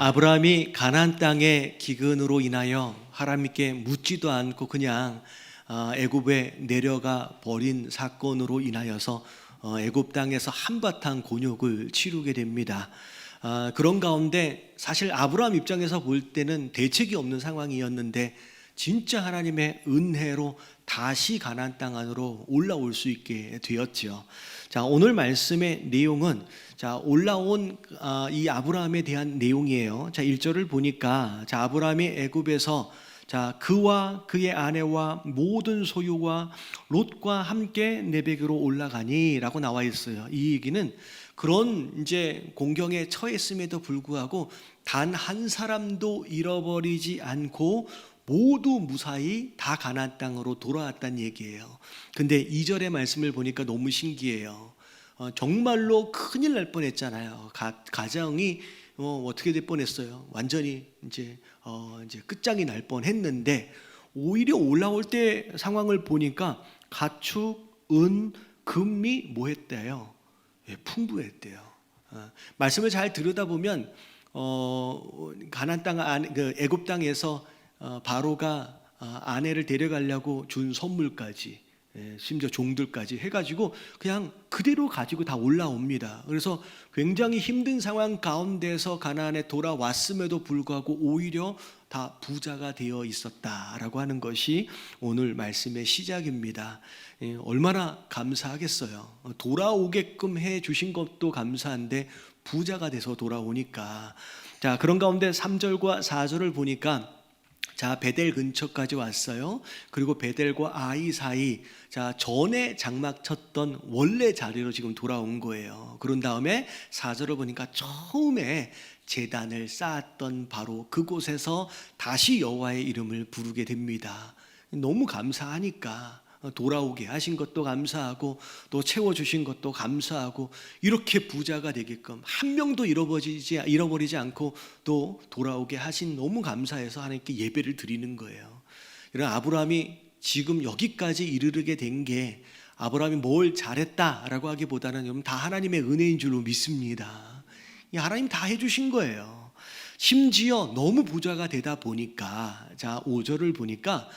아브라함이 가나안 땅의 기근으로 인하여 하나님께 묻지도 않고 그냥 애굽에 내려가 버린 사건으로 인하여서 애굽 땅에서 한바탕 곤욕을 치르게 됩니다. 그런 가운데 사실 아브라함 입장에서 볼 때는 대책이 없는 상황이었는데 진짜 하나님의 은혜로 다시 가나안 땅 안으로 올라올 수 있게 되었죠. 자, 오늘 말씀의 내용은 올라온 이 아브라함에 대한 내용이에요. 자, 1절을 보니까 아브라함이 애굽에서 그와 그의 아내와 모든 소유와 롯과 함께 내백으로 올라가니라고 나와 있어요. 이 얘기는 그런 이제 공경에 처했음에도 불구하고 단 한 사람도 잃어버리지 않고 모두 무사히 다 가나안 땅으로 돌아왔다는 얘기예요. 근데 2절의 말씀을 보니까 너무 신기해요. 정말로 큰일 날 뻔했잖아요. 가정이 어떻게 될 뻔했어요. 완전히 이제 끝장이 날 뻔했는데 오히려 올라올 때 상황을 보니까 가축, 은, 금이 뭐했대요? 풍부했대요. 말씀을 잘 들여다보면 가나안 땅 애굽 땅에서 바로가 아내를 데려가려고 준 선물까지 심지어 종들까지 해가지고 그냥 그대로 가지고 다 올라옵니다. 그래서 굉장히 힘든 상황 가운데서 가나안에 돌아왔음에도 불구하고 오히려 다 부자가 되어 있었다라고 하는 것이 오늘 말씀의 시작입니다. 얼마나 감사하겠어요. 돌아오게끔 해 주신 것도 감사한데 부자가 돼서 돌아오니까. 자, 그런 가운데 3절과 4절을 보니까 베델 근처까지 왔어요. 그리고 베델과 아이 사이 전에 장막 쳤던 원래 자리로 지금 돌아온 거예요. 그런 다음에 4절을 보니까 처음에 제단을 쌓았던 바로 그곳에서 다시 여호와의 이름을 부르게 됩니다. 너무 감사하니까 돌아오게 하신 것도 감사하고 또 채워주신 것도 감사하고 이렇게 부자가 되게끔 한 명도 잃어버리지 않고 또 돌아오게 하신 너무 감사해서 하나님께 예배를 드리는 거예요. 이런 아브라함이 지금 여기까지 이르게 된 게 아브라함이 뭘 잘했다라고 하기보다는 여러분 다 하나님의 은혜인 줄로 믿습니다. 하나님 다 해주신 거예요. 심지어 너무 부자가 되다 보니까 5절을 보니까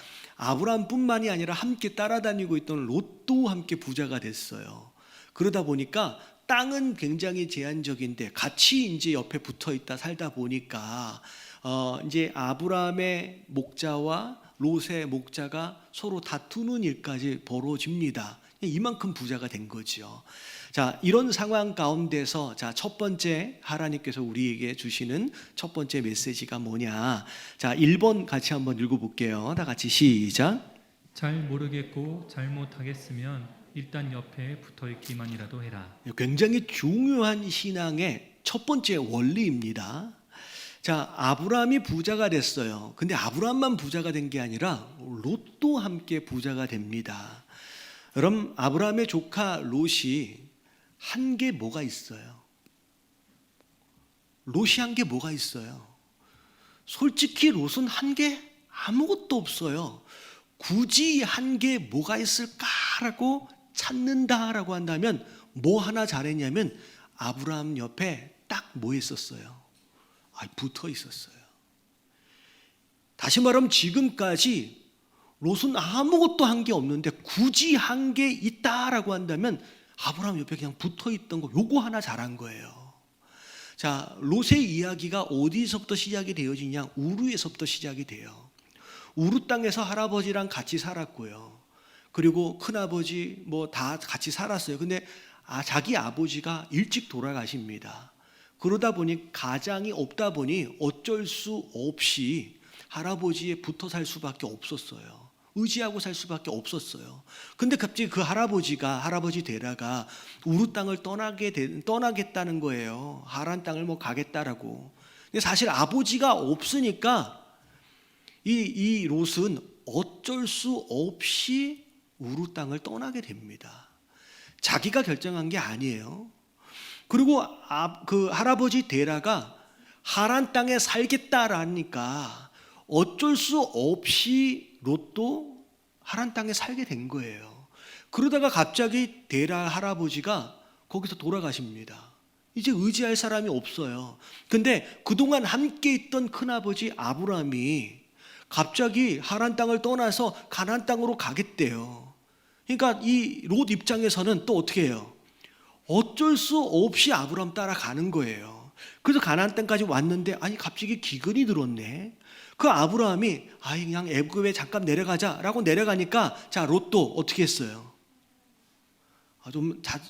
아브라함뿐만이 아니라 함께 따라다니고 있던 롯도 함께 부자가 됐어요. 그러다 보니까 땅은 굉장히 제한적인데 같이 이제 옆에 붙어 있다 살다 보니까 이제 아브라함의 목자와 롯의 목자가 서로 다투는 일까지 벌어집니다. 이만큼 부자가 된 거죠. 이런 상황 가운데서 첫 번째 하나님께서 우리에게 주시는 첫 번째 메시지가 뭐냐? 1번 같이 한번 읽어볼게요. 다 같이 시작. 잘 모르겠고 잘못하겠으면 일단 옆에 붙어있기만이라도 해라. 굉장히 중요한 신앙의 첫 번째 원리입니다. 아브라함이 부자가 됐어요. 근데 아브라함만 부자가 된 게 아니라 롯도 함께 부자가 됩니다. 그럼 아브라함의 조카 롯이 한 게 뭐가 있어요? 롯이 한 게 뭐가 있어요? 솔직히 롯은 한 게 아무것도 없어요. 굳이 한 게 뭐가 있을까라고 찾는다라고 한다면 뭐 하나 잘했냐면 아브라함 옆에 딱 뭐 있었어요? 붙어 있었어요. 다시 말하면 지금까지 롯은 아무것도 한 게 없는데 굳이 한 게 있다라고 한다면 아브라함 옆에 그냥 붙어 있던 거 요거 하나 잘한 거예요. 롯의 이야기가 어디서부터 시작이 되어지냐? 우르에서부터 시작이 돼요. 우르 땅에서 할아버지랑 같이 살았고요. 그리고 큰아버지 다 같이 살았어요. 근데 자기 아버지가 일찍 돌아가십니다. 그러다 보니 가장이 없다 보니 어쩔 수 없이 할아버지에 붙어 살 수밖에 없었어요. 의지하고 살 수밖에 없었어요. 근데 갑자기 그 할아버지 데라가 우르 땅을 떠나겠다는 거예요. 하란 땅을 가겠다라고. 근데 사실 아버지가 없으니까 이 롯은 어쩔 수 없이 우르 땅을 떠나게 됩니다. 자기가 결정한 게 아니에요. 그리고 그 할아버지 데라가 하란 땅에 살겠다라니까 어쩔 수 없이 롯도 하란 땅에 살게 된 거예요. 그러다가 갑자기 데라 할아버지가 거기서 돌아가십니다. 이제 의지할 사람이 없어요. 근데 그동안 함께 있던 큰아버지 아브라함이 갑자기 하란 땅을 떠나서 가나안 땅으로 가겠대요. 그러니까 이 롯 입장에서는 또 어떻게 해요? 어쩔 수 없이 아브라함 따라가는 거예요. 그래서 가나안 땅까지 왔는데 아니 갑자기 기근이 들었네. 그 아브라함이 아이 그냥 애굽에 잠깐 내려가자라고 내려가니까 자 롯도 어떻게 했어요?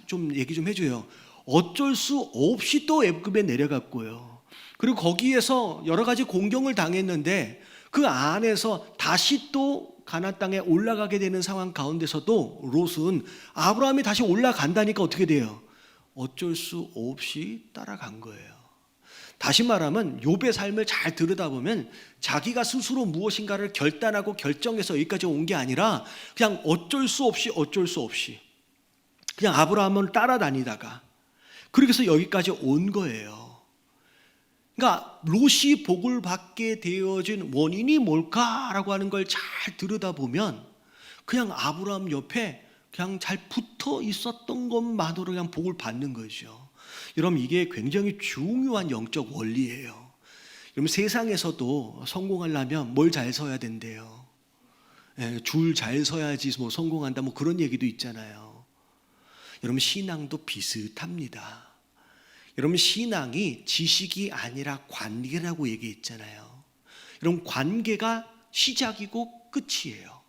좀 얘기 좀 해줘요. 어쩔 수 없이 또 애굽에 내려갔고요. 그리고 거기에서 여러 가지 공경을 당했는데 그 안에서 다시 또 가나안 땅에 올라가게 되는 상황 가운데서도 롯은 아브라함이 다시 올라간다니까 어떻게 돼요? 어쩔 수 없이 따라간 거예요. 다시 말하면 욥의 삶을 잘 들여다보면 자기가 스스로 무엇인가를 결단하고 결정해서 여기까지 온 게 아니라 그냥 어쩔 수 없이 그냥 아브라함을 따라다니다가 그렇게 해서 여기까지 온 거예요. 그러니까 롯이 복을 받게 되어진 원인이 뭘까라고 하는 걸 잘 들여다보면 그냥 아브라함 옆에 그냥 잘 붙어 있었던 것만으로 그냥 복을 받는 거죠. 여러분 이게 굉장히 중요한 영적 원리예요. 여러분 세상에서도 성공하려면 뭘 잘 서야 된대요. 줄 잘 서야지 뭐 성공한다 뭐 그런 얘기도 있잖아요. 여러분 신앙도 비슷합니다. 여러분 신앙이 지식이 아니라 관계라고 얘기했잖아요. 여러분 관계가 시작이고 끝이에요.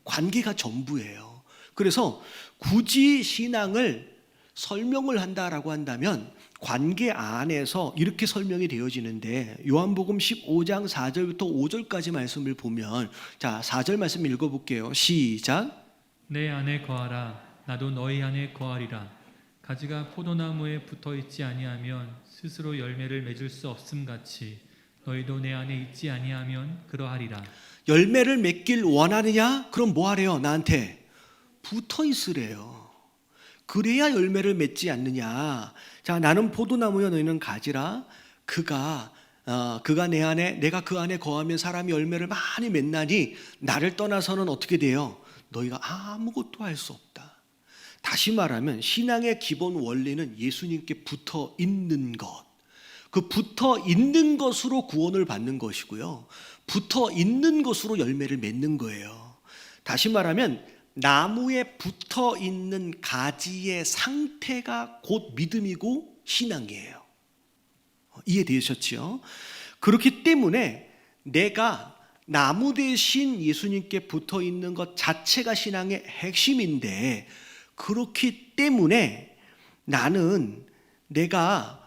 관계가 전부예요. 그래서 굳이 신앙을 설명을 한다라고 한다면 관계 안에서 이렇게 설명이 되어지는데 요한복음 15장 4절부터 5절까지 말씀을 보면 자 4절 말씀 읽어볼게요. 시작. 내 안에 거하라 나도 너희 안에 거하리라. 가지가 포도나무에 붙어 있지 아니하면 스스로 열매를 맺을 수 없음 같이 너희도 내 안에 있지 아니하면 그러하리라. 열매를 맺길 원하느냐? 그럼 뭐 하래요? 나한테 붙어 있으래요. 그래야 열매를 맺지 않느냐. 자 나는 포도나무여 너희는 가지라. 그가 내 안에 내가 그 안에 거하면 사람이 열매를 많이 맺나니 나를 떠나서는 어떻게 돼요? 너희가 아무것도 할 수 없다. 다시 말하면 신앙의 기본 원리는 예수님께 붙어 있는 것. 그 붙어 있는 것으로 구원을 받는 것이고요. 붙어 있는 것으로 열매를 맺는 거예요. 다시 말하면 나무에 붙어 있는 가지의 상태가 곧 믿음이고 신앙이에요. 이해되셨죠? 그렇기 때문에 내가 나무 대신 예수님께 붙어 있는 것 자체가 신앙의 핵심인데 그렇기 때문에 나는 내가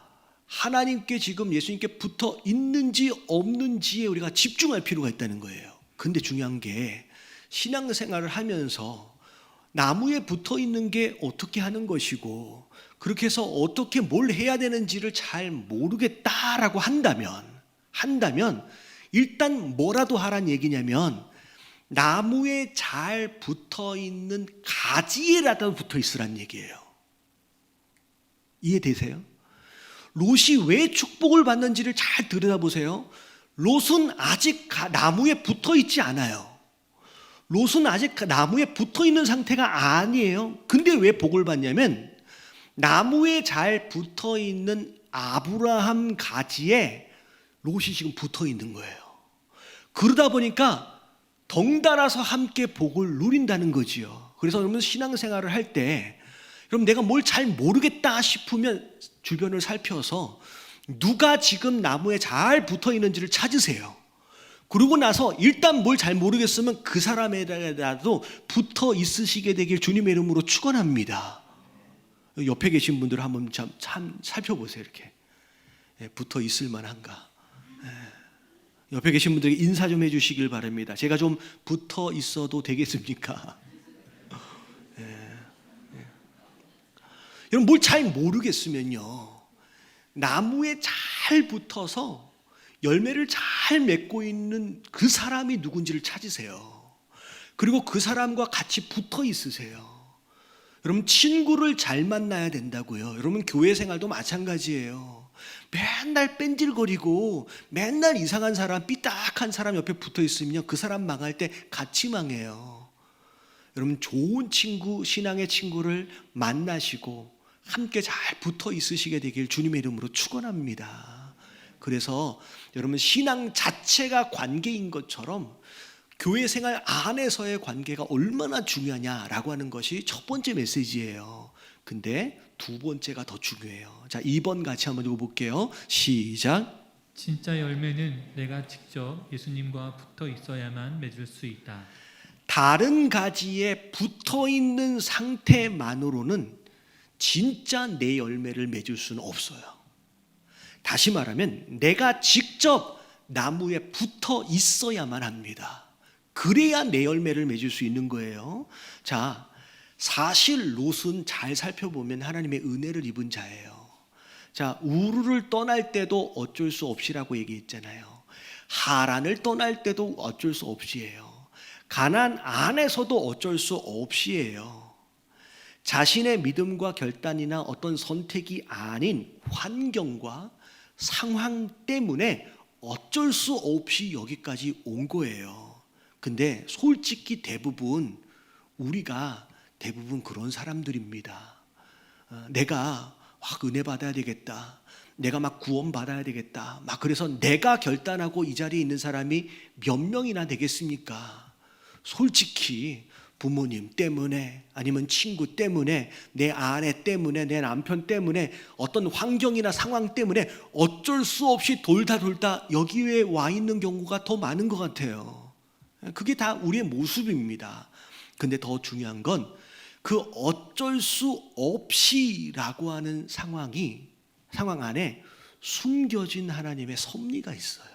하나님께 지금 예수님께 붙어 있는지 없는지에 우리가 집중할 필요가 있다는 거예요. 근데 중요한 게 신앙생활을 하면서 나무에 붙어 있는 게 어떻게 하는 것이고 그렇게 해서 어떻게 뭘 해야 되는지를 잘 모르겠다라고 한다면 일단 뭐라도 하란 얘기냐면 나무에 잘 붙어 있는 가지에라도 붙어 있으란 얘기예요. 이해되세요? 롯이 왜 축복을 받는지를 잘 들여다보세요. 롯은 아직 나무에 붙어 있지 않아요. 롯은 아직 나무에 붙어 있는 상태가 아니에요. 근데 왜 복을 받냐면 나무에 잘 붙어 있는 아브라함 가지에 롯이 지금 붙어 있는 거예요. 그러다 보니까 덩달아서 함께 복을 누린다는 거지요. 그래서 여러분 신앙생활을 할 때 그럼 내가 뭘 잘 모르겠다 싶으면 주변을 살펴서 누가 지금 나무에 잘 붙어 있는지를 찾으세요. 그러고 나서 일단 뭘 잘 모르겠으면 그 사람에라도 붙어 있으시게 되길 주님의 이름으로 축원합니다. 옆에 계신 분들 한번 참 살펴보세요. 이렇게 붙어 있을 만한가. 옆에 계신 분들에게 인사 좀 해주시길 바랍니다. 제가 좀 붙어 있어도 되겠습니까? 여러분 뭘 잘 모르겠으면요 나무에 잘 붙어서 열매를 잘 맺고 있는 그 사람이 누군지를 찾으세요. 그리고 그 사람과 같이 붙어 있으세요. 여러분 친구를 잘 만나야 된다고요. 여러분 교회 생활도 마찬가지예요. 맨날 뺀질거리고 맨날 이상한 사람 삐딱한 사람 옆에 붙어 있으면 그 사람 망할 때 같이 망해요. 여러분 좋은 친구 신앙의 친구를 만나시고 함께 잘 붙어 있으시게 되길 주님의 이름으로 축원합니다. 그래서 여러분, 신앙 자체가 관계인 것처럼 교회 생활 안에서의 관계가 얼마나 중요하냐라고 하는 것이 첫 번째 메시지예요. 근데 두 번째가 더 중요해요. 자, 2번 같이 한번 읽어볼게요. 시작. 진짜 열매는 내가 직접 예수님과 붙어 있어야만 맺을 수 있다. 다른 가지에 붙어 있는 상태만으로는 진짜 내 열매를 맺을 수는 없어요. 다시 말하면 내가 직접 나무에 붙어 있어야만 합니다. 그래야 내 열매를 맺을 수 있는 거예요. 자, 사실 롯은 잘 살펴보면 하나님의 은혜를 입은 자예요. 자, 우르를 떠날 때도 어쩔 수 없이라고 얘기했잖아요. 하란을 떠날 때도 어쩔 수 없이예요. 가나안 안에서도 어쩔 수 없이예요. 자신의 믿음과 결단이나 어떤 선택이 아닌 환경과 상황 때문에 어쩔 수 없이 여기까지 온 거예요. 근데 솔직히 우리가 대부분 그런 사람들입니다. 내가 은혜 받아야 되겠다. 내가 막 구원 받아야 되겠다. 그래서 내가 결단하고 이 자리에 있는 사람이 몇 명이나 되겠습니까? 솔직히 부모님 때문에, 아니면 친구 때문에, 내 아내 때문에, 내 남편 때문에, 어떤 환경이나 상황 때문에 어쩔 수 없이 돌다 여기에 와 있는 경우가 더 많은 것 같아요. 그게 다 우리의 모습입니다. 근데 더 중요한 건 그 어쩔 수 없이라고 하는 상황 안에 숨겨진 하나님의 섭리가 있어요.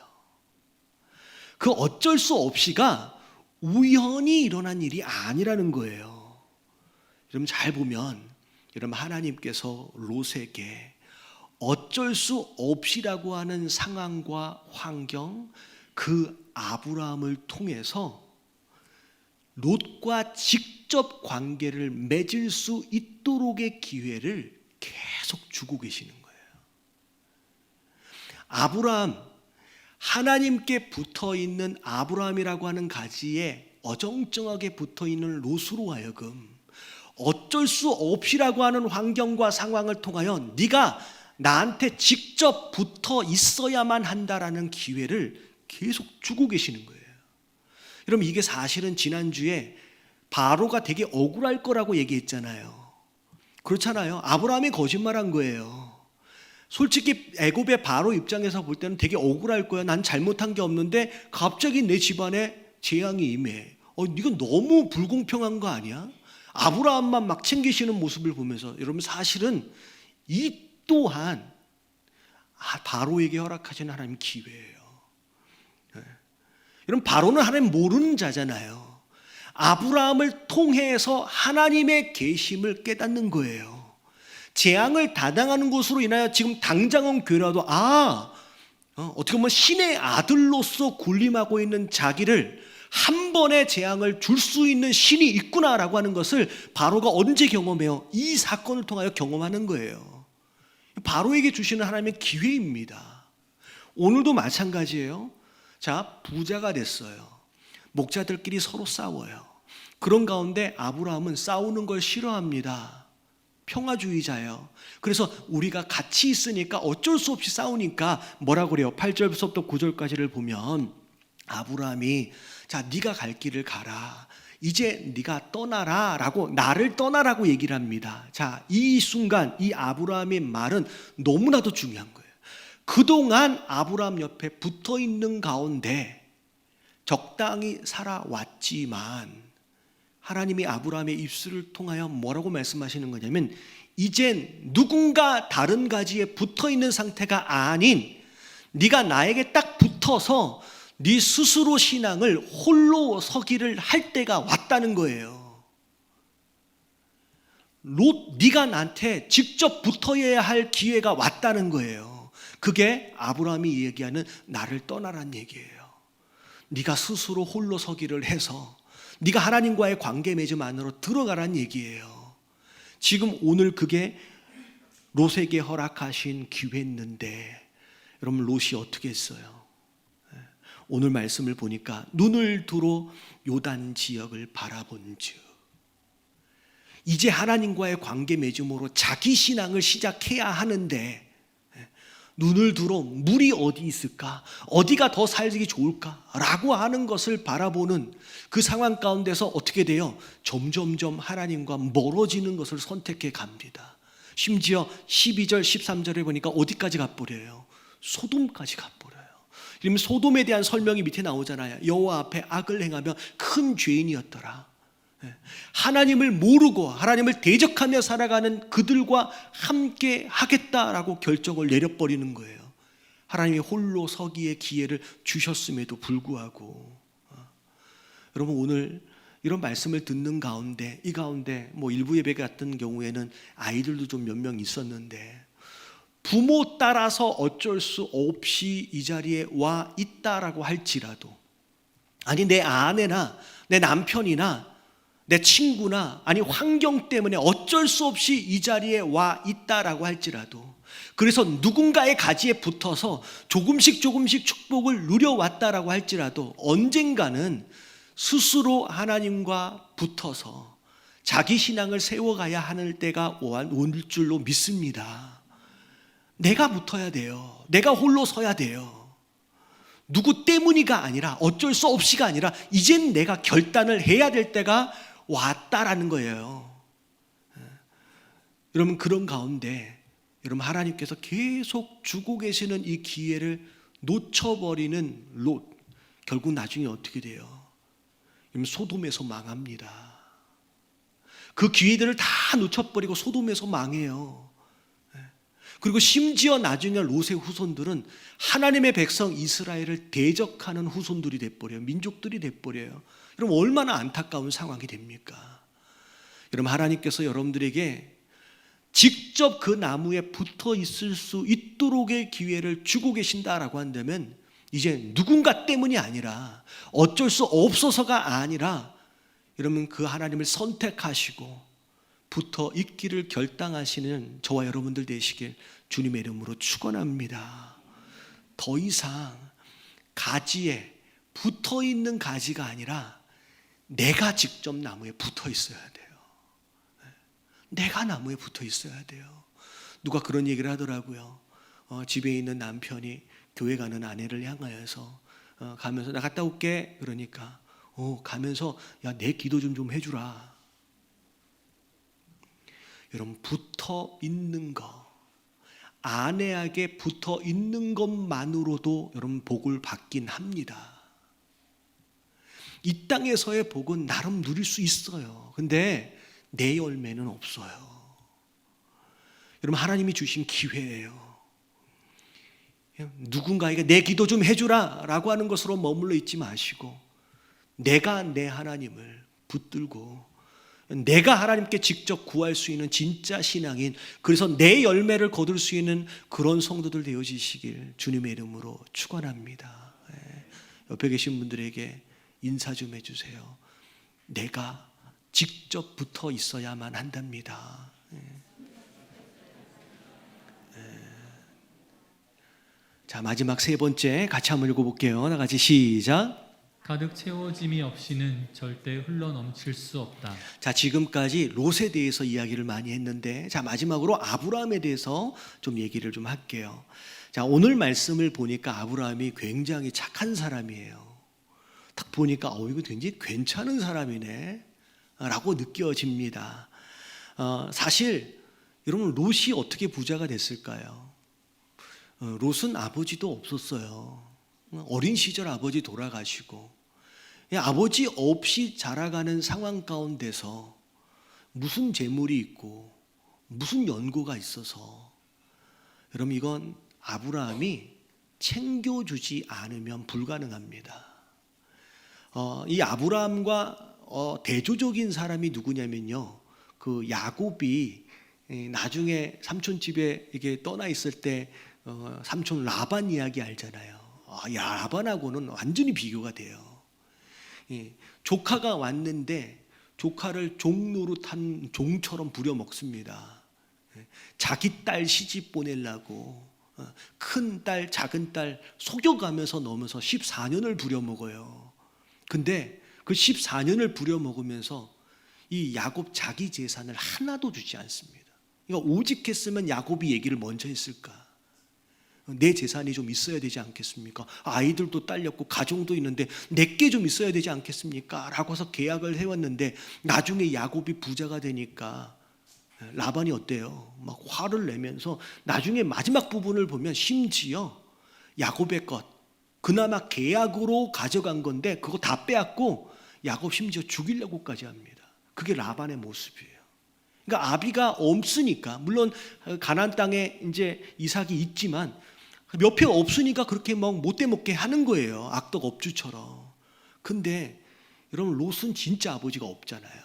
그 어쩔 수 없이가 우연히 일어난 일이 아니라는 거예요. 여러분, 잘 보면 여러분, 하나님께서 롯에게 어쩔 수 없이라고 하는 상황과 환경, 그 아브라함을 통해서 롯과 직접 관계를 맺을 수 있도록의 기회를 계속 주고 계시는 거예요. 아브라함, 하나님께 붙어있는 아브라함이라고 하는 가지에 어정쩡하게 붙어있는 롯으로 하여금 어쩔 수 없이라고 하는 환경과 상황을 통하여 네가 나한테 직접 붙어 있어야만 한다라는 기회를 계속 주고 계시는 거예요. 여러분, 이게 사실은 지난주에 바로가 되게 억울할 거라고 얘기했잖아요. 그렇잖아요. 아브라함이 거짓말한 거예요. 솔직히 애굽의 바로 입장에서 볼 때는 되게 억울할 거야. 난 잘못한 게 없는데 갑자기 내 집안에 재앙이 임해. 이건 너무 불공평한 거 아니야? 아브라함만 막 챙기시는 모습을 보면서 여러분, 사실은 이 또한 바로에게 허락하신 하나님 기회예요. 여러분, 바로는 하나님 모르는 자잖아요. 아브라함을 통해서 하나님의 계심을 깨닫는 거예요. 재앙을 다당하는 것으로 인하여 지금 당장은 괴로워도 어떻게 보면 신의 아들로서 군림하고 있는 자기를 한 번의 재앙을 줄 수 있는 신이 있구나라고 하는 것을 바로가 언제 경험해요? 이 사건을 통하여 경험하는 거예요. 바로에게 주시는 하나님의 기회입니다. 오늘도 마찬가지예요. 자, 부자가 됐어요. 목자들끼리 서로 싸워요. 그런 가운데 아브라함은 싸우는 걸 싫어합니다. 평화주의자예요. 그래서 우리가 같이 있으니까 어쩔 수 없이 싸우니까 뭐라고 그래요? 8절부터 9절까지를 보면 아브라함이 자, 네가 갈 길을 가라. 이제 네가 떠나라 라고, 나를 떠나라고 얘기를 합니다. 자, 이 순간 이 아브라함의 말은 너무나도 중요한 거예요. 그동안 아브라함 옆에 붙어 있는 가운데 적당히 살아왔지만 하나님이 아브라함의 입술을 통하여 뭐라고 말씀하시는 거냐면, 이젠 누군가 다른 가지에 붙어 있는 상태가 아닌 네가 나에게 딱 붙어서 네 스스로 신앙을 홀로 서기를 할 때가 왔다는 거예요. 롯, 네가 나한테 직접 붙어야 할 기회가 왔다는 거예요. 그게 아브라함이 얘기하는 나를 떠나란 얘기예요. 네가 스스로 홀로 서기를 해서 네가 하나님과의 관계 맺음 안으로 들어가란 얘기예요. 지금 오늘 그게 롯에게 허락하신 기회였는데 여러분, 롯이 어떻게 했어요? 오늘 말씀을 보니까 눈을 들어 요단 지역을 바라본즉 이제 하나님과의 관계 맺음으로 자기 신앙을 시작해야 하는데 눈을 들어 물이 어디 있을까? 어디가 더 살기 좋을까? 라고 하는 것을 바라보는 그 상황 가운데서 어떻게 돼요? 점점점 하나님과 멀어지는 것을 선택해 갑니다. 심지어 12절, 13절에 보니까 어디까지 가버려요? 소돔까지 가버려요. 그러면 소돔에 대한 설명이 밑에 나오잖아요. 여호와 앞에 악을 행하며 큰 죄인이었더라. 하나님을 모르고 하나님을 대적하며 살아가는 그들과 함께 하겠다라고 결정을 내려버리는 거예요. 하나님이 홀로 서기의 기회를 주셨음에도 불구하고. 여러분, 오늘 이런 말씀을 듣는 가운데, 이 가운데 뭐 일부 예배 같은 경우에는 아이들도 좀 몇 명 있었는데 부모 따라서 어쩔 수 없이 이 자리에 와 있다라고 할지라도, 아니 내 아내나 내 남편이나 내 친구나 아니 환경 때문에 어쩔 수 없이 이 자리에 와 있다라고 할지라도, 그래서 누군가의 가지에 붙어서 조금씩 축복을 누려왔다라고 할지라도 언젠가는 스스로 하나님과 붙어서 자기 신앙을 세워가야 하는 때가 올 줄로 믿습니다. 내가 붙어야 돼요. 내가 홀로 서야 돼요. 누구 때문이가 아니라, 어쩔 수 없이가 아니라 이젠 내가 결단을 해야 될 때가 왔다라는 거예요. 여러분, 그런 가운데 여러분, 하나님께서 계속 주고 계시는 이 기회를 놓쳐버리는 롯, 결국 나중에 어떻게 돼요? 여러분, 소돔에서 망합니다. 그 기회들을 다 놓쳐버리고 소돔에서 망해요. 그리고 심지어 나중에 롯의 후손들은 하나님의 백성 이스라엘을 대적하는 후손들이 돼버려요. 민족들이 돼버려요. 여러분, 얼마나 안타까운 상황이 됩니까? 여러분, 하나님께서 여러분들에게 직접 그 나무에 붙어 있을 수 있도록의 기회를 주고 계신다라고 한다면, 이제 누군가 때문이 아니라, 어쩔 수 없어서가 아니라, 여러분 그 하나님을 선택하시고 붙어 있기를 결단하시는 저와 여러분들 되시길 주님의 이름으로 축원합니다. 더 이상 가지에 붙어 있는 가지가 아니라 내가 직접 나무에 붙어 있어야 돼요. 내가 나무에 붙어 있어야 돼요. 누가 그런 얘기를 하더라고요. 집에 있는 남편이 교회 가는 아내를 향하여서 가면서 나 갔다 올게. 그러니까 가면서 야, 내 기도 좀 해주라. 여러분, 붙어 있는 거, 아내에게 붙어 있는 것만으로도 여러분 복을 받긴 합니다. 이 땅에서의 복은 나름 누릴 수 있어요. 근데 내 열매는 없어요. 여러분, 하나님이 주신 기회예요. 누군가에게 내 기도 좀 해주라 라고 하는 것으로 머물러 있지 마시고, 내가 내 하나님을 붙들고 내가 하나님께 직접 구할 수 있는 진짜 신앙인, 그래서 내 열매를 거둘 수 있는 그런 성도들 되어지시길 주님의 이름으로 축원합니다. 옆에 계신 분들에게 인사 좀 해주세요. 내가 직접 붙어 있어야만 한답니다. 자, 마지막 세 번째 같이 한번 읽어볼게요. 다 같이 시작. 가득 채워짐이 없이는 절대 흘러넘칠 수 없다. 자, 지금까지 롯에 대해서 이야기를 많이 했는데, 자, 마지막으로 아브라함에 대해서 좀 얘기를 좀 할게요. 자, 오늘 말씀을 보니까 아브라함이 굉장히 착한 사람이에요. 딱 보니까 이거 굉장히 괜찮은 사람이네 라고 느껴집니다. 사실 여러분, 롯이 어떻게 부자가 됐을까요? 롯은 아버지도 없었어요. 어린 시절 아버지 돌아가시고 아버지 없이 자라가는 상황 가운데서 무슨 재물이 있고 무슨 연고가 있어서, 여러분 이건 아브라함이 챙겨주지 않으면 불가능합니다. 이 아브라함과 대조적인 사람이 누구냐면요, 그 야곱이 나중에 삼촌 집에 이게 떠나 있을 때 삼촌 라반 이야기 알잖아요. 라반하고는 완전히 비교가 돼요. 조카가 왔는데 조카를 종 노릇한 종처럼 부려먹습니다. 자기 딸 시집 보내려고 큰 딸, 작은 딸 속여가면서 넣으면서 14년을 부려먹어요. 근데 그 14년을 부려먹으면서 이 야곱 자기 재산을 하나도 주지 않습니다. 그러니까 오직 했으면 야곱이 얘기를 먼저 했을까? 내 재산이 좀 있어야 되지 않겠습니까? 아이들도 딸렸고 가정도 있는데 내게 좀 있어야 되지 않겠습니까? 라고 해서 계약을 해왔는데 나중에 야곱이 부자가 되니까 라반이 어때요? 막 화를 내면서 나중에 마지막 부분을 보면 심지어 야곱의 것, 그나마 계약으로 가져간 건데 그거 다 빼앗고 야곱 심지어 죽이려고까지 합니다. 그게 라반의 모습이에요. 그러니까 아비가 없으니까, 물론 가나안 땅에 이제 이삭이 있지만 옆에 없으니까 그렇게 막 못돼 먹게 하는 거예요. 악덕 업주처럼. 근데 여러분, 롯은 진짜 아버지가 없잖아요.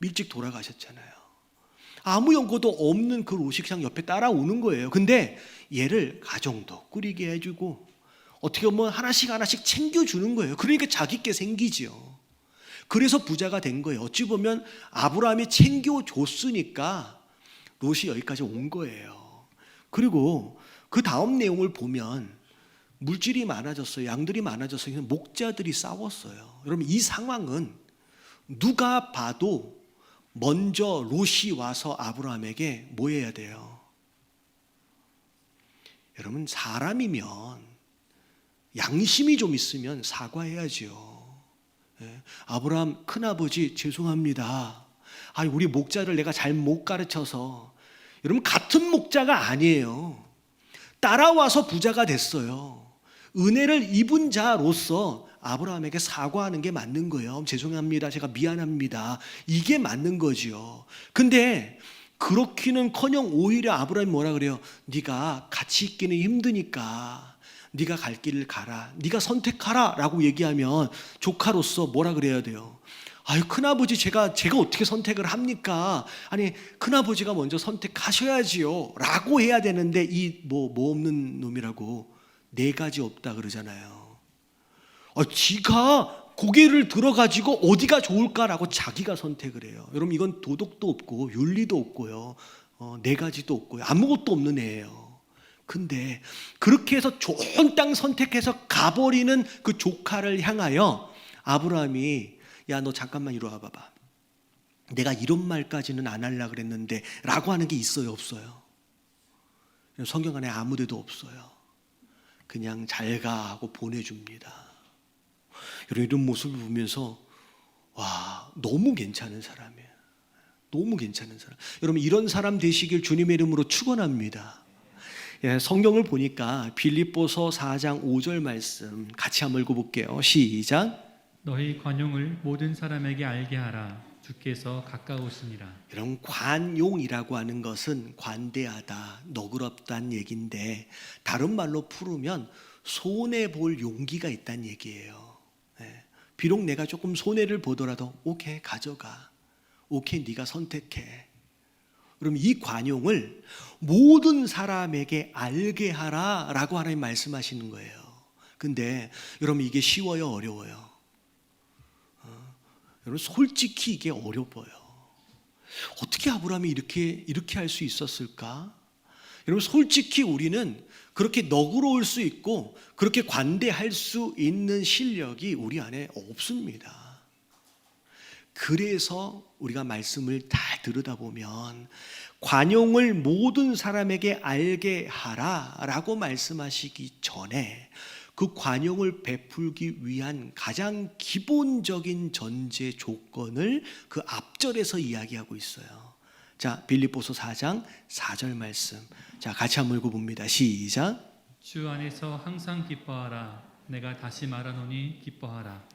일찍 돌아가셨잖아요. 아무 연고도 없는 그 롯이 그냥 옆에 따라오는 거예요. 근데 얘를 가정도 꾸리게 해주고 어떻게 보면 하나씩 하나씩 챙겨주는 거예요. 그러니까 자기께 생기죠. 그래서 부자가 된 거예요. 어찌 보면 아브라함이 챙겨줬으니까 롯이 여기까지 온 거예요. 그리고 그 다음 내용을 보면 물질이 많아졌어요. 양들이 많아졌어요. 목자들이 싸웠어요. 여러분, 이 상황은 누가 봐도 먼저 롯이 와서 아브라함에게 뭐 해야 돼요? 여러분, 사람이면 양심이 좀 있으면 사과해야죠. 아브라함 큰아버지 죄송합니다. 우리 목자를 내가 잘못 가르쳐서. 여러분, 같은 목자가 아니에요. 따라와서 부자가 됐어요. 은혜를 입은 자로서 아브라함에게 사과하는 게 맞는 거예요. 죄송합니다. 제가 미안합니다. 이게 맞는 거지요. 근데 그렇기는커녕 오히려 아브라함이 뭐라 그래요? 네가 같이 있기는 힘드니까 네가 갈 길을 가라. 네가 선택하라 라고 얘기하면 조카로서 뭐라 그래야 돼요? 큰아버지 제가 어떻게 선택을 합니까? 큰아버지가 먼저 선택하셔야지요 라고 해야 되는데 이 뭐 없는 놈이라고 네 가지 없다 그러잖아요. 지가 고개를 들어가지고 어디가 좋을까라고 자기가 선택을 해요. 여러분, 이건 도덕도 없고 윤리도 없고요. 네 가지도 없고요. 아무것도 없는 애예요. 근데 그렇게 해서 좋은 땅 선택해서 가버리는 그 조카를 향하여 아브라함이 야, 너 잠깐만 이리 와봐봐. 내가 이런 말까지는 안 하려고 그랬는데 라고 하는 게 있어요, 없어요? 성경 안에 아무 데도 없어요. 그냥 잘 가 하고 보내줍니다. 여러분, 이런 모습을 보면서 와, 너무 괜찮은 사람이에요. 너무 괜찮은 사람. 여러분, 이런 사람 되시길 주님의 이름으로 축원합니다. 성경을 보니까 빌립보서 4장 5절 말씀 같이 한번 읽어볼게요. 시작. 너희 관용을 모든 사람에게 알게 하라. 주께서 가까우시니라. 여러분, 관용이라고 하는 것은 관대하다, 너그럽다는 얘기인데 다른 말로 풀으면 손해볼 용기가 있다는 얘기예요. 비록 내가 조금 손해를 보더라도 오케이, 가져가. 오케이, 네가 선택해. 그럼 이 관용을 모든 사람에게 알게 하라라고 하나님 말씀하시는 거예요. 근데 여러분, 이게 쉬워요, 어려워요? 여러분, 솔직히 이게 어려워요. 어떻게 아브라함이 이렇게 할 수 있었을까? 여러분, 솔직히 우리는 그렇게 너그러울 수 있고 그렇게 관대할 수 있는 실력이 우리 안에 없습니다. 그래서 우리가 말씀을 다 들여다보면 관용을 모든 사람에게 알게 하라라고 말씀하시기 전에 그 관용을 베풀기 위한 가장 기본적인 전제 조건을 그 앞절에서 이야기하고 있어요. 자, 빌립보서 4장 4절 말씀. 자, 같이 한번 읽어봅니다. 시작. 주 안에서 항상 기뻐하라. 내가 다시 말하노니 기뻐하라.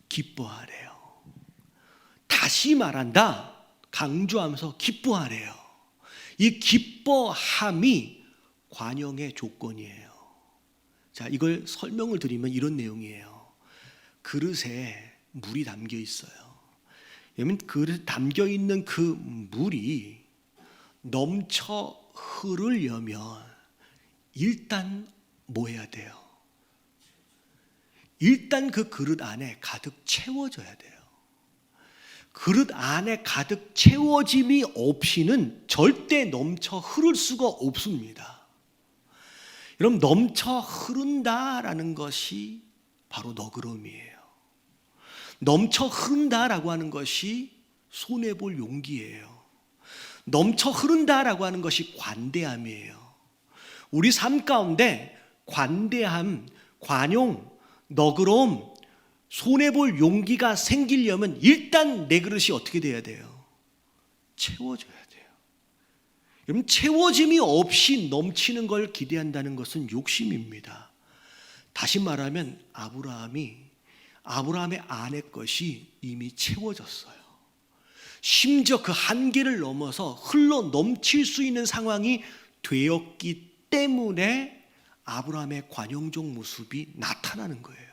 기뻐하래요. 다시 말한다. 강조하면서 기뻐하래요. 이 기뻐함이 관용의 조건이에요. 자, 이걸 설명을 드리면 이런 내용이에요. 그릇에 물이 담겨 있어요. 왜냐면 그릇에 담겨 있는 그 물이 넘쳐 흐르려면 일단 뭐 해야 돼요? 일단 그 그릇 안에 가득 채워져야 돼요. 그릇 안에 가득 채워짐이 없이는 절대 넘쳐 흐를 수가 없습니다. 여러분, 넘쳐 흐른다라는 것이 바로 너그러움이에요. 넘쳐 흐른다라고 하는 것이 손해볼 용기예요. 넘쳐 흐른다라고 하는 것이 관대함이에요. 우리 삶 가운데 관대함, 관용, 너그러움, 손해볼 용기가 생기려면 일단 내 그릇이 어떻게 돼야 돼요? 채워져야 돼요. 여러분, 채워짐이 없이 넘치는 걸 기대한다는 것은 욕심입니다. 다시 말하면 아브라함의 아내 것이 이미 채워졌어요. 심지어 그 한계를 넘어서 흘러 넘칠 수 있는 상황이 되었기 때문에 아브라함의 관용적 모습이 나타나는 거예요.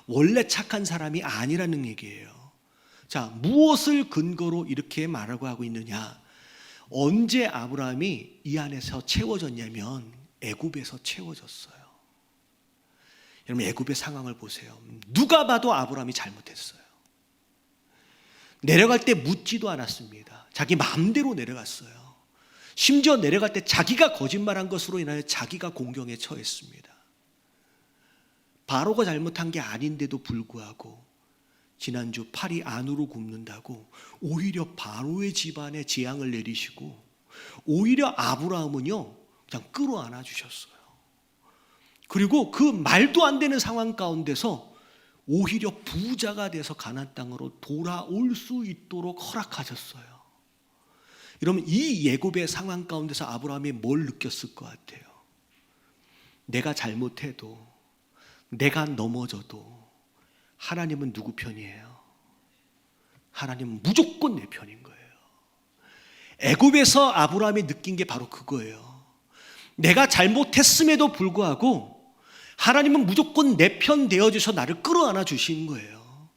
원래 착한 사람이 아니라는 얘기예요. 자, 무엇을 근거로 이렇게 말하고 하고 있느냐? 언제 아브라함이 이 안에서 채워졌냐면 애굽에서 채워졌어요. 여러분, 애굽의 상황을 보세요. 누가 봐도 아브라함이 잘못했어요. 내려갈 때 묻지도 않았습니다. 자기 마음대로 내려갔어요. 심지어 내려갈 때 자기가 거짓말한 것으로 인하여 자기가 공경에 처했습니다. 바로가 잘못한 게 아닌데도 불구하고 지난주 팔이 안으로 굽는다고 오히려 바로의 집안에 재앙을 내리시고 오히려 아브라함은요 그냥 끌어안아 주셨어요. 그리고 그 말도 안 되는 상황 가운데서 오히려 부자가 돼서 가나안 땅으로 돌아올 수 있도록 허락하셨어요. 여러분, 이 애굽의 상황 가운데서 아브라함이 뭘 느꼈을 것 같아요? 내가 잘못해도, 내가 넘어져도 하나님은 누구 편이에요? 하나님은 무조건 내 편인 거예요. 애굽에서 아브라함이 느낀 게 바로 그거예요. 내가 잘못했음에도 불구하고 하나님은 무조건 내 편 되어주셔서 나를 끌어안아 주시는 거예요.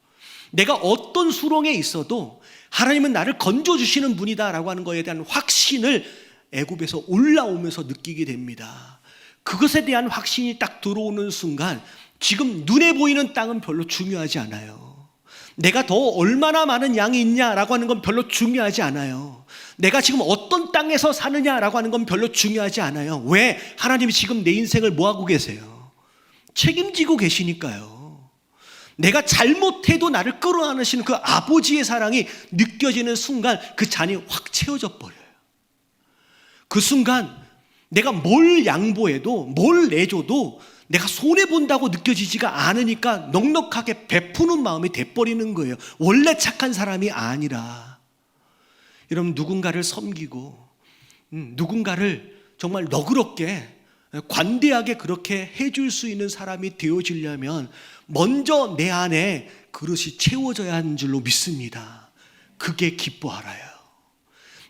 내가 어떤 수렁에 있어도 하나님은 나를 건져주시는 분이다라고 하는 것에 대한 확신을 애굽에서 올라오면서 느끼게 됩니다. 그것에 대한 확신이 딱 들어오는 순간 지금 눈에 보이는 땅은 별로 중요하지 않아요. 내가 더 얼마나 많은 양이 있냐라고 하는 건 별로 중요하지 않아요. 내가 지금 어떤 땅에서 사느냐라고 하는 건 별로 중요하지 않아요. 왜? 하나님이 지금 내 인생을 뭐하고 계세요? 책임지고 계시니까요. 내가 잘못해도 나를 끌어안으시는 그 아버지의 사랑이 느껴지는 순간 그 잔이 확 채워져 버려요. 그 순간 내가 뭘 양보해도 뭘 내줘도 내가 손해본다고 느껴지지가 않으니까 넉넉하게 베푸는 마음이 돼버리는 거예요. 원래 착한 사람이 아니라. 여러분, 누군가를 섬기고 누군가를 정말 너그럽게 관대하게 그렇게 해줄 수 있는 사람이 되어지려면 먼저 내 안에 그릇이 채워져야 하는 줄로 믿습니다. 그게 기뻐하라요.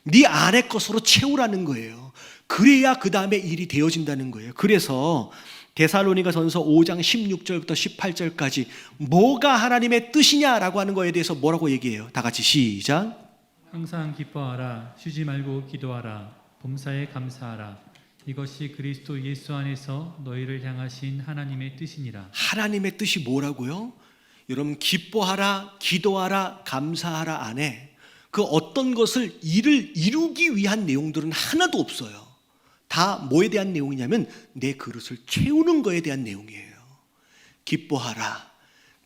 네 안의 것으로 채우라는 거예요. 그래야 그 다음에 일이 되어진다는 거예요. 그래서 데살로니가전서 5장 16절부터 18절까지 뭐가 하나님의 뜻이냐라고 하는 거에 대해서 뭐라고 얘기해요? 다 같이 시작. 항상 기뻐하라. 쉬지 말고 기도하라. 범사에 감사하라. 이것이 그리스도 예수 안에서 너희를 향하신 하나님의 뜻이니라. 하나님의 뜻이 뭐라고요? 여러분, 기뻐하라, 기도하라, 감사하라 안에 그 어떤 것을 일을 이루기 위한 내용들은 하나도 없어요. 다 뭐에 대한 내용이냐면 내 그릇을 채우는 거에 대한 내용이에요. 기뻐하라,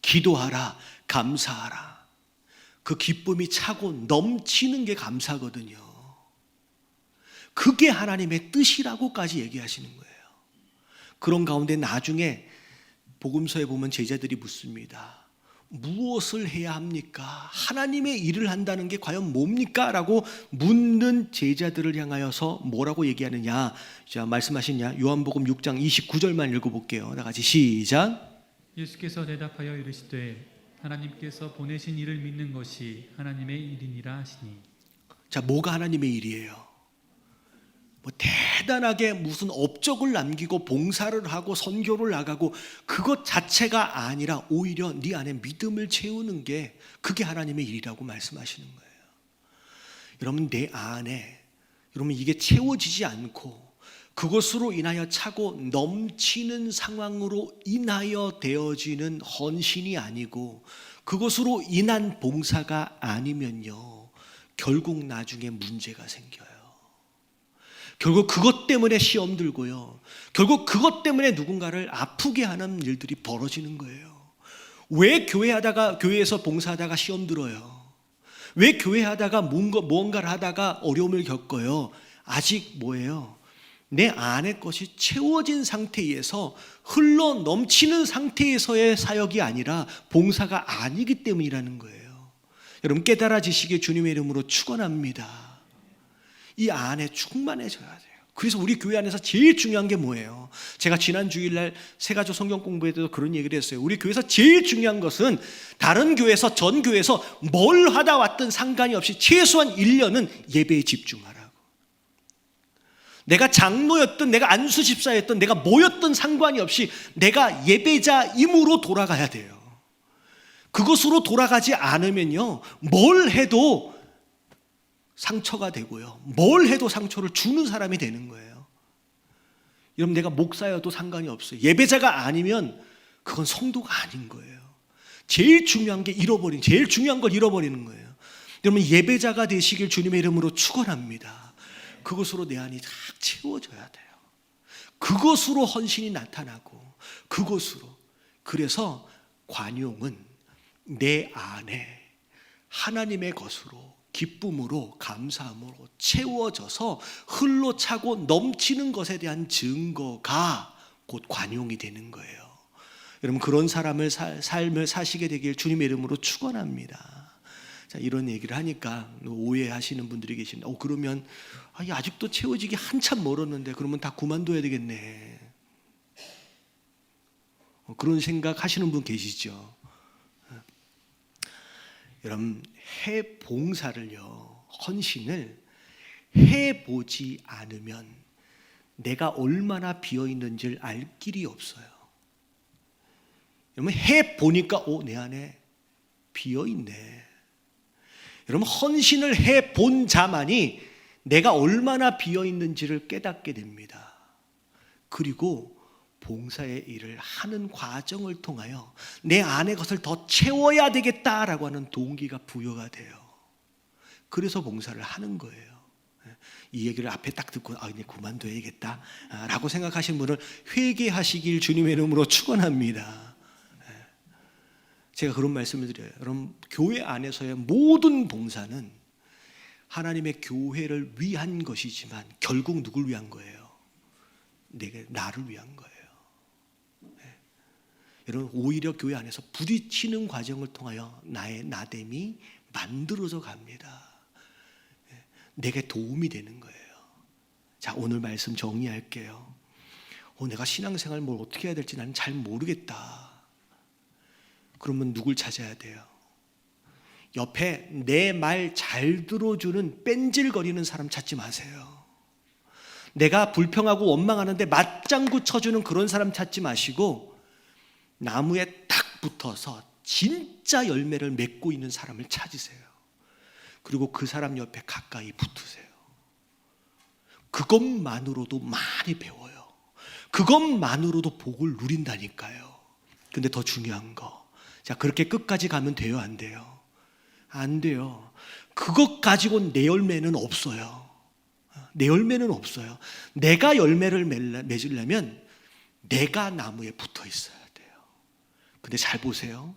기도하라, 감사하라. 그 기쁨이 차고 넘치는 게 감사거든요. 그게 하나님의 뜻이라고까지 얘기하시는 거예요. 그런 가운데 나중에 복음서에 보면 제자들이 묻습니다. 무엇을 해야 합니까? 하나님의 일을 한다는 게 과연 뭡니까? 라고 묻는 제자들을 향하여서 뭐라고 얘기하느냐? 자, 말씀하시냐? 요한복음 6장 29절만 읽어볼게요. 다 같이 시작. 예수께서 대답하여 이르시되 하나님께서 보내신 이를 믿는 것이 하나님의 일이니라 하시니. 자, 뭐가 하나님의 일이에요? 뭐 대단하게 무슨 업적을 남기고 봉사를 하고 선교를 나가고 그것 자체가 아니라 오히려 네 안에 믿음을 채우는 게 그게 하나님의 일이라고 말씀하시는 거예요. 여러분, 내 안에 여러분 이게 채워지지 않고 그것으로 인하여 차고 넘치는 상황으로 인하여 되어지는 헌신이 아니고 그것으로 인한 봉사가 아니면요, 결국 나중에 문제가 생겨요. 결국 그것 때문에 시험 들고요, 결국 그것 때문에 누군가를 아프게 하는 일들이 벌어지는 거예요. 왜 교회에서 봉사하다가 시험 들어요? 왜 교회 하다가 무언가를 하다가 어려움을 겪어요? 아직 뭐예요? 내 안의 것이 채워진 상태에서 흘러 넘치는 상태에서의 사역이 아니라 봉사가 아니기 때문이라는 거예요. 여러분 깨달아지시길 주님의 이름으로 축원합니다. 이 안에 충만해져야 돼요. 그래서 우리 교회 안에서 제일 중요한 게 뭐예요? 제가 지난 주일날 새가족 성경 공부회 때도 그런 얘기를 했어요. 우리 교회에서 제일 중요한 것은 다른 교회에서 전 교회에서 뭘 하다 왔든 상관이 없이 최소한 1년은 예배에 집중하라고. 내가 장로였든 내가 안수 집사였든 내가 뭐였든 상관이 없이 내가 예배자임으로 돌아가야 돼요. 그것으로 돌아가지 않으면요, 뭘 해도 상처가 되고요, 뭘 해도 상처를 주는 사람이 되는 거예요. 여러분 내가 목사여도 상관이 없어요. 예배자가 아니면 그건 성도가 아닌 거예요. 제일 중요한 걸 잃어버리는 거예요. 여러분 예배자가 되시길 주님의 이름으로 축원합니다. 그것으로 내 안이 다 채워져야 돼요. 그것으로 헌신이 나타나고 그것으로. 그래서 관용은 내 안에 하나님의 것으로 기쁨으로 감사함으로 채워져서 흘러차고 넘치는 것에 대한 증거가 곧 관용이 되는 거예요. 여러분 그런 삶을 사시게 되길 주님의 이름으로 축원합니다. 자, 이런 얘기를 하니까 오해하시는 분들이 계십니다. 그러면 아직도 채워지기 한참 멀었는데 그러면 다 그만둬야 되겠네. 그런 생각하시는 분 계시죠? 여러분 해 봉사를요, 헌신을 해보지 않으면 내가 얼마나 비어있는지를 알 길이 없어요. 여러분 해보니까 내 안에 비어있네. 여러분 헌신을 해본 자만이 내가 얼마나 비어있는지를 깨닫게 됩니다. 그리고 봉사의 일을 하는 과정을 통하여 내 안의 것을 더 채워야 되겠다라고 하는 동기가 부여가 돼요. 그래서 봉사를 하는 거예요. 이 얘기를 앞에 딱 듣고 이제 그만둬야겠다 라고 생각하시는 분을 회개하시길 주님의 이름으로 축원합니다. 제가 그런 말씀을 드려요. 여러분 교회 안에서의 모든 봉사는 하나님의 교회를 위한 것이지만 결국 누굴 위한 거예요? 나를 위한 거예요. 여러분 오히려 교회 안에서 부딪히는 과정을 통하여 나의 나됨이 만들어져 갑니다. 내게 도움이 되는 거예요. 자, 오늘 말씀 정리할게요. 내가 신앙생활 뭘 어떻게 해야 될지 나는 잘 모르겠다. 그러면 누굴 찾아야 돼요? 옆에 내 말 잘 들어주는 뺀질거리는 사람 찾지 마세요. 내가 불평하고 원망하는데 맞장구 쳐주는 그런 사람 찾지 마시고 나무에 딱 붙어서 진짜 열매를 맺고 있는 사람을 찾으세요. 그리고 그 사람 옆에 가까이 붙으세요. 그것만으로도 많이 배워요. 그것만으로도 복을 누린다니까요. 근데 더 중요한 거, 자, 그렇게 끝까지 가면 돼요, 안 돼요? 안 돼요. 그것 가지고는 내 열매는 없어요. 내 열매는 없어요. 내가 열매를 맺으려면 내가 나무에 붙어 있어야 돼요. 근데 잘 보세요.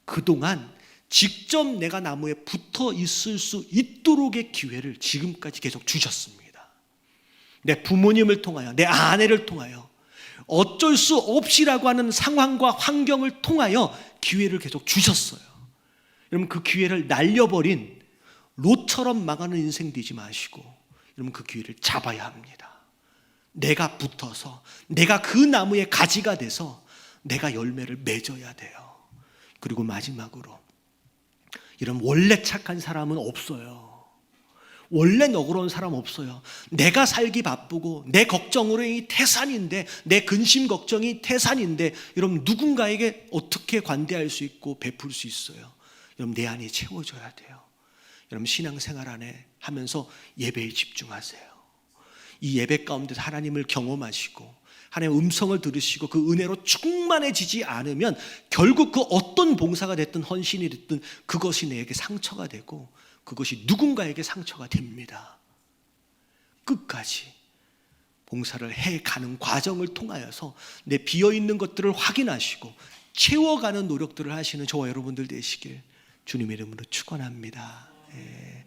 그동안 직접 내가 나무에 붙어 있을 수 있도록의 기회를 지금까지 계속 주셨습니다. 내 부모님을 통하여, 내 아내를 통하여, 어쩔 수 없이라고 하는 상황과 환경을 통하여 기회를 계속 주셨어요. 여러분 그 기회를 날려버린 롯처럼 망하는 인생 되지 마시고 여러분 그 기회를 잡아야 합니다. 내가 붙어서 내가 그 나무의 가지가 돼서 내가 열매를 맺어야 돼요. 그리고 마지막으로 여러분 원래 착한 사람은 없어요. 원래 너그러운 사람 없어요. 내가 살기 바쁘고 내 걱정으로 이 태산인데, 내 근심 걱정이 태산인데 여러분 누군가에게 어떻게 관대할 수 있고 베풀 수 있어요? 여러분 내 안이 채워져야 돼요. 여러분 신앙생활 안에 하면서 예배에 집중하세요. 이 예배 가운데서 하나님을 경험하시고 하나님의 음성을 들으시고 그 은혜로 충만해지지 않으면 결국 그 어떤 봉사가 됐든 헌신이 됐든 그것이 내게 상처가 되고 그것이 누군가에게 상처가 됩니다. 끝까지 봉사를 해가는 과정을 통하여서 내 비어있는 것들을 확인하시고 채워가는 노력들을 하시는 저와 여러분들 되시길 주님의 이름으로 축원합니다. 예.